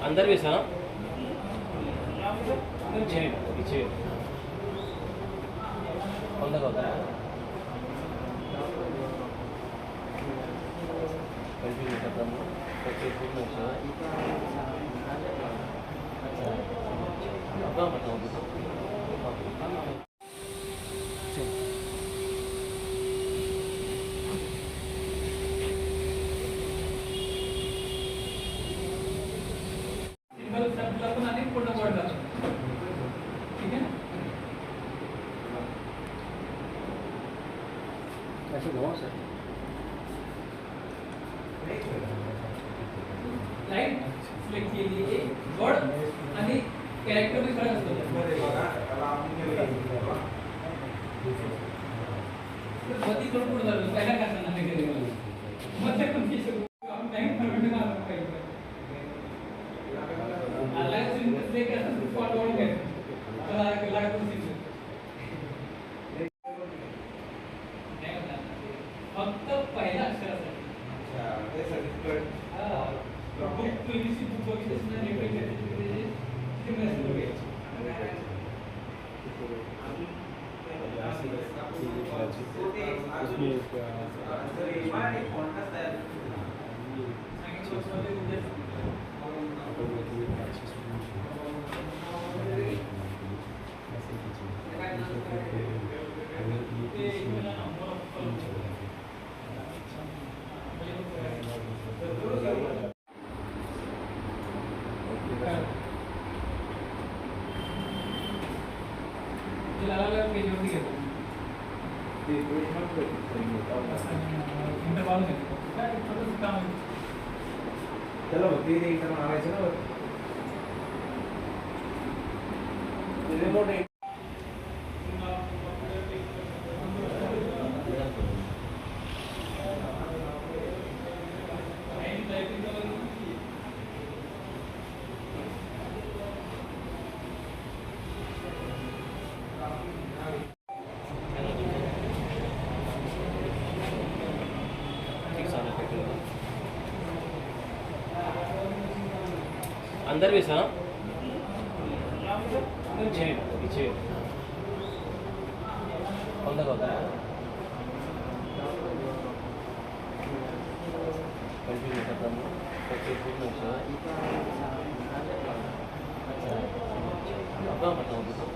अंदर भी सर पीछे पीछे कौन सा होता है कंटिन्यू करता हूँ apa betul betul ऐसे बहुत सर राइट सिलेक्ट केली वर्ड आणि कॅरेक्टर बी फरक असतो गती थोडं पुढे झालं पहिला काय सांगणार नाही मग ते पण किती आपण टाइम परमिट मारतो पाहिजे आला सिंपल ते कसं फॉरवर्ड घ्यायचं तर लागतो सिंपल फक्त पहिला अक्षरासाठी अच्छा ते सर्टिफिकेट हां बुक पीवीसी बुक बघितलं ना नेटवर्क ते मेसेज बघायचं चलो तीन इंटर मारायचं ना रिमोट अंदर भी सर पीछे पीछे कौन सा होता है कंटिन्यू करता हूँ apa betul betul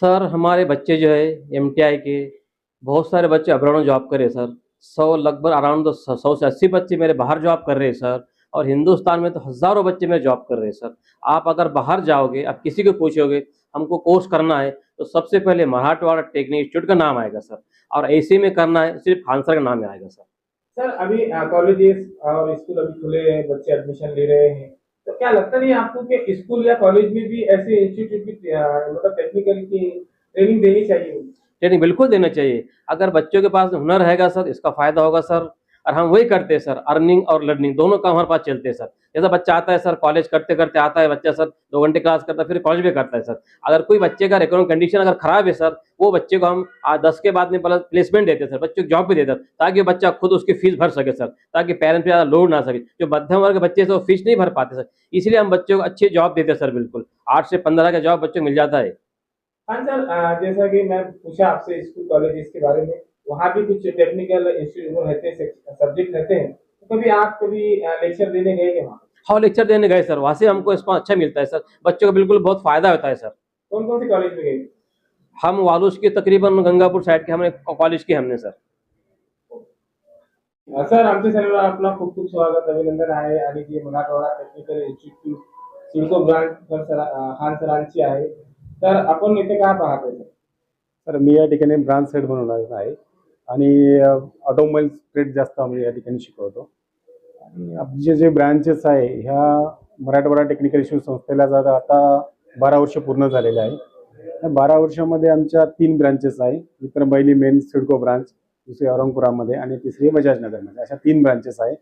सर हमारे बच्चे जो है एमटीआई के बहुत सारे बच्चे अब्रॉड में जॉब कर रहे हैं सर 100 लगभग अराउंड 100 से 80 बच्चे मेरे बाहर जॉब कर रहे हैं सर और हिंदुस्तान में तो हज़ारों बच्चे मेरे जॉब कर रहे हैं सर। आप अगर बाहर जाओगे आप किसी को पूछोगे हमको कोर्स करना है तो सबसे पहले मराठवाड़ा टेक्निक इंस्टीट्यूट का नाम आएगा सर और ऐसे में करना है सिर्फ खान सर का नाम आएगा सर। सर अभी कॉलेजेस और स्कूल अभी खुले हैं, बच्चे एडमिशन ले रहे हैं, तो क्या लगता नहीं आपको कि स्कूल या कॉलेज में भी ऐसे इंस्टीट्यूट की मतलब टेक्निकल की ट्रेनिंग देनी चाहिए? ट्रेनिंग बिल्कुल देना चाहिए। अगर बच्चों के पास हुनर रहेगा सर, इसका फायदा होगा सर। और हम वही करते हैं सर, अर्निंग और लर्निंग दोनों काम हमारे पास चलते हैं सर। जैसा बच्चा आता है सर, कॉलेज करते करते आता है बच्चा सर, 2 घंटे क्लास करता है, फिर कॉलेज भी करता है सर। अगर कोई बच्चे का इकोनॉमिक कंडीशन अगर खराब है सर, वो बच्चे को हम 10 के बाद में प्लेसमेंट देते हैं सर, बच्चों को जॉब भी देते हैं, ताकि वो बच्चा खुद उसकी फीस भर सके सर, ताकि पेरेंट्स पे ज़्यादा लोड ना सके। जो मध्यम वर्ग के बच्चे हैं, वो फीस नहीं भर पाते सर, इसलिए हम बच्चों को अच्छी जॉब देते हैं सर। बिल्कुल 8 से 15 का जॉब बच्चों को मिल जाता है। हाँ सर, जैसा कि मैं पूछा आपसे स्कूल कॉलेज के बारे में, वहाँ भी कुछ टेक्निकल इंस्टीट्यूट रहते हैं, सब्जेक्ट रहते हैं, तो कभी आप कभी लेक्चर देने गए क्या वहाँ? हाँ, लेक्चर देने गए सर, वहाँ से हमको रिस्पॉन्स अच्छा मिलता है सर, बच्चों को बिल्कुल बहुत फायदा होता है सर। कौन कौन से कॉलेज में गए? हम वालूस की तकरीबन गंगापुर साइड के हमने कॉलेज की हमने सर। सर आमच्या चॅनलवर आपला खूप खूप स्वागत, अभिनंदन आहे. आणि जे Marathwada technical institute CIDCO branch Khan सरांची आहे, तर आपण इथे काय पाहतोय सर? तर मी या ठिकाणी ब्रांच हेड म्हणून आहे आणि ऑटोमोबाईल ट्रेड जास्त आम्ही या ठिकाणी शिकवतो. आणि आमचे जे ब्रांचेस आहे ह्या मराठवाडा टेक्निकल इन्स्टिट्यूट संस्थेला आता 12 वर्ष पूर्ण झालेले आहे. या 12 वर्षामध्ये आमच्या 3 ब्रांचेस आहे. मित्रबैली मेन सिडको ब्रांच, दुसरी औरंगपुरामध्ये आणि तिसरी बजाजनगरमध्ये, अशा 3 ब्रांचेस आहे.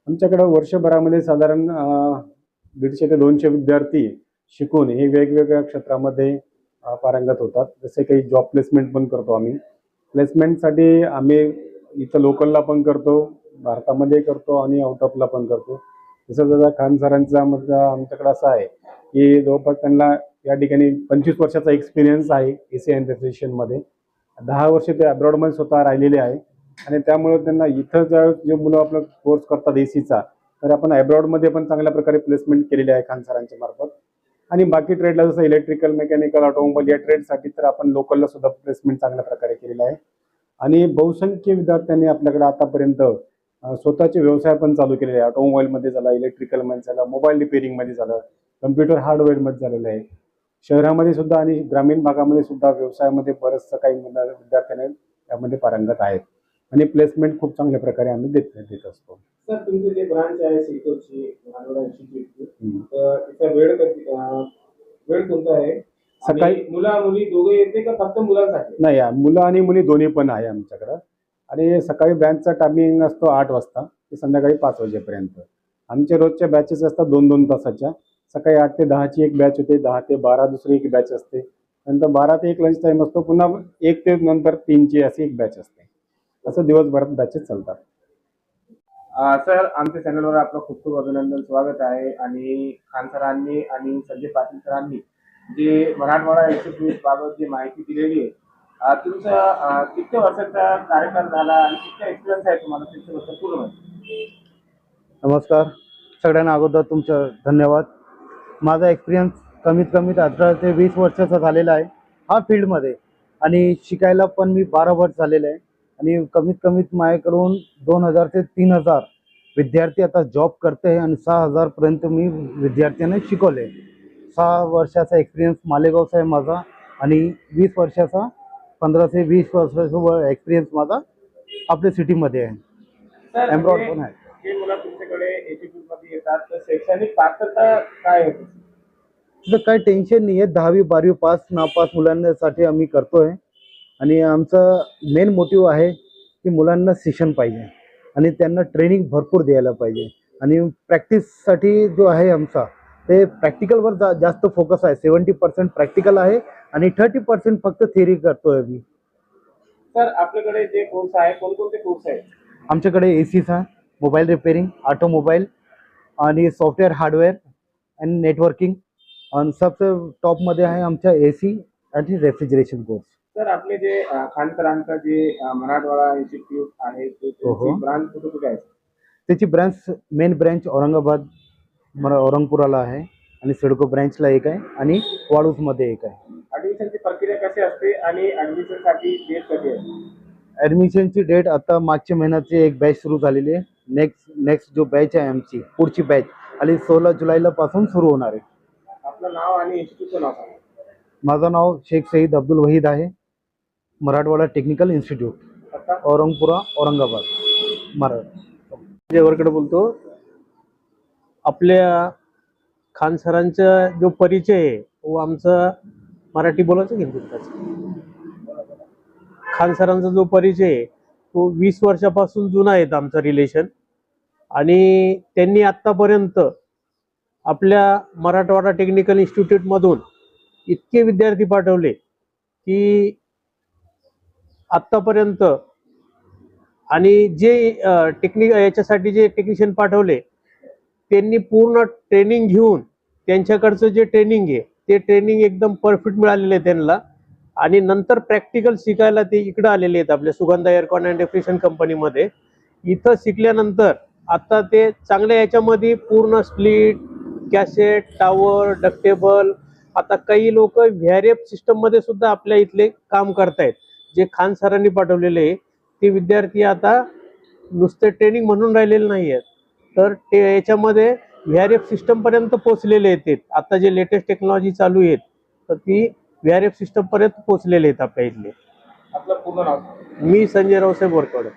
आमच्याकडे वर्षभरामध्ये साधारण 150 ते 200 विद्यार्थी शिकून हे वेगवेगळ्या क्षेत्रामध्ये पारंगत होतात. जसे काही जॉब प्लेसमेंट पण करतो आम्ही. प्लेसमेंटसाठी आम्ही इथं लोकलला पण करतो, भारतामध्ये करतो आणि आउट ऑफला पण करतो. जसं जसं खान सरांचा आमच्याकडे असं आहे की जवळपास त्यांना या ठिकाणी 25 वर्षाचा एक्सपिरियन्स आहे एसी अँड रेफ्रिजरेशनमध्ये. 10 वर्ष ते अब्रॉडमध्ये स्वतः राहिलेले आहे आणि त्यामुळे त्यांना इथं जे मुलं आपला कोर्स करतात एसीचा, तर आपण अब्रॉडमध्ये पण चांगल्या प्रकारे प्लेसमेंट केलेली आहे खान सरांच्या मार्फत. आणि बाकी ट्रेडला जसं इलेक्ट्रिकल, मेकॅनिकल, ऑटोमोबाईल या ट्रेडसाठी तर आपण लोकलला सुद्धा प्लेसमेंट चांगल्या प्रकारे केलेलं आहे. आणि बहुसंख्य विद्यार्थ्यांनी आपल्याकडे आतापर्यंत स्वतःचे व्यवसाय पण चालू केलेले आहे. ऑटोमोबाईलमध्ये झाला, इलेक्ट्रिकलमध्ये झाला, मोबाईल रिपेअरिंगमध्ये झालं, कम्प्युटर हार्डवेअरमध्ये झालेलं आहे. शहरामध्ये सुद्धा आणि ग्रामीण भागामध्ये सुद्धा व्यवसायामध्ये बरंचसं काही विद्यार्थ्यांना त्यामध्ये पारंगत आहेत आणि प्लेसमेंट खूप चांगल्या प्रकारे आम्ही देत असतो. सर तुमचे जे ब्रांच आहे सिडकोची मराठवाडा इन्स्टिट्यूटची, तर तिचा वेळ कोणता आहे? सकाळी मुला मुली दोघे येते का फक्त मुलांसाठी? नाही, मुलं आणि मुली दोन्ही पण आहे आमच्याकडं. आणि सकाळी ब्रँचचा टायमिंग असतो 8 वाजता ते संध्याकाळी 5 वाजेपर्यंत. आमच्या रोजच्या बॅचेस असतात 2-2 तासाच्या. सकाळी 8 ते 10ची एक बॅच होते, 10 ते 12 दुसरी एक बॅच असते, नंतर 12 ते 1 लंच टाईम असतो, पुन्हा 1 ते नंतर 3ची अशी एक बॅच असते. असं दिवसभरात बॅचेस चालतात. सर आमच्या चॅनलवर आपलं खूप खूप अभिनंदन, स्वागत आहे. आणि खान सरांनी आणि संजय पाटील सरांनी जे मराठवाडा इन्स्टिट्यूट बाबत जी माहिती दिलेली आहे, तुमचा किती वर्षाचा कार्यकाल झाला आणि किती एक्सपिरियन्स आहे तुम्हाला त्याच्याबद्दल पूर्ण माहिती? नमस्कार, सगळ्यांना अगोदर तुमचं धन्यवाद. माझा एक्सपिरियन्स कमीत कमी 18 ते 20 वर्षाचा झालेला आहे हा फील्डमध्ये. आणि शिकायला पण मी 12 वर्ष झालेलं आहे. आणि कमीत कमीत माझ्याकडून 2000 ते 3000 विद्यार्थी आता जॉब करते आहे आणि 6000पर्यंत मी विद्यार्थ्यांना शिकवले. 6 वर्षाचा एक्सपिरियन्स मालेगावचा आहे माझा आणि 20 वर्षाचा 15 ते 20 वर्षाचा एक्सपिरियन्स माझा आपल्या सिटीमध्ये आहे. सर एम्ब्रॉड पण आहे. जे मुलं तुमच्याकडे इन्स्टिट्यूटमध्ये येतात तर शैक्षणिक पात्रता काय होती? तिथं काही टेन्शन नाही आहे. 10वी 12वी पास नापास मुलांसाठी आम्ही करतो आहे. आणि आमचं मेन मोटिव्ह आहे की मुलांना शिक्षण पाहिजे आणि त्यांना ट्रेनिंग भरपूर द्यायला पाहिजे. आणि प्रॅक्टिससाठी जो आहे आमचा ते प्रॅक्टिकलवर जास्त फोकस आहे. 70% प्रॅक्टिकल आहे आणि 30% फक्त थिअरी करतो आहे मी. सर आपल्याकडे जे कोर्स आहे कोणकोणते कोर्स आहेत? आमच्याकडे एसीचा, मोबाईल रिपेअरिंग, ऑटोमोबाईल आणि सॉफ्टवेअर हार्डवेअर आणि नेटवर्किंग. आणि सबसे टॉपमध्ये आहे आमच्या एसी आणि रेफ्रिजरेशन कोर्स. सर आपले जे खान सरांचं जे मराठवाडा इन्स्टिट्यूट आहे हो. ब्रांच कुठे कुठे आहे? त्याची ब्रांच मेन ब्रांच औरंगाबाद औरंगपुराला आहे आणि सिडको ब्रांचला एक आहे आणि वाळूजमध्ये एक आहे. ऍडमिशनची प्रक्रिया कशी असते आणि ऍडमिशनसाठी डेट कधी आहे? ॲडमिशनची डेट आता मागच्या महिन्याची एक बॅच सुरू झालेली आहे. नेक्स्ट जो बॅच आहे आमची पुढची बॅच आणि 16 जुलैला पासून सुरू होणार आहे. आपलं नाव आणि इन्स्टिट्यूटचं नाव सांगा. माझं नाव शेख सईद अब्दुल वहीद आहे. Marathwada technical institute, Aurangpura, Aurangabad, Maharashtra. जेवरकडे बोलतो. आपल्या खान सरांचा जो परिचय आहे तो आमचा मराठी बोलायचं घेऊन त्याचा खान सरांचा जो परिचय आहे तो 20 वर्षापासून जुना आहे आमचं रिलेशन. आणि त्यांनी आत्तापर्यंत आपल्या मराठवाडा टेक्निकल इन्स्टिट्यूटमधून इतके विद्यार्थी पाठवले की आत्तापर्यंत, आणि जे याच्यासाठी जे टेक्निशियन पाठवले त्यांनी पूर्ण ट्रेनिंग घेऊन त्यांच्याकडचं जे ट्रेनिंग आहे ते ट्रेनिंग एकदम परफेक्ट मिळालेलं आहे त्यांना. आणि नंतर प्रॅक्टिकल शिकायला ते इकडं आलेले आहेत आपल्या सुगंधा एअरकॉन अँड डेफ्रिजरेशन कंपनीमध्ये. इथं शिकल्यानंतर आता ते चांगल्या याच्यामध्ये पूर्ण स्प्लिट, कॅसेट, टावर, डक्टेबल, आता काही लोक व्हीआरएफ सिस्टममध्ये सुद्धा आपल्या इथले काम करतायत. जे खान सरांनी पाठवलेले आहे ते विद्यार्थी आता नुसते ट्रेनिंग म्हणून राहिलेले नाही आहेत, तर ते याच्यामध्ये व्हीआरएफ सिस्टमपर्यंत पोहोचलेले आहेत. आता जे लेटेस्ट टेक्नॉलॉजी चालू आहेत तर ती व्हीआरएफ सिस्टमपर्यंत पोहोचलेले आहेत आपल्या इथले. आपलं पूर्ण नाव? मी संजय रावसाहेब वरकडे.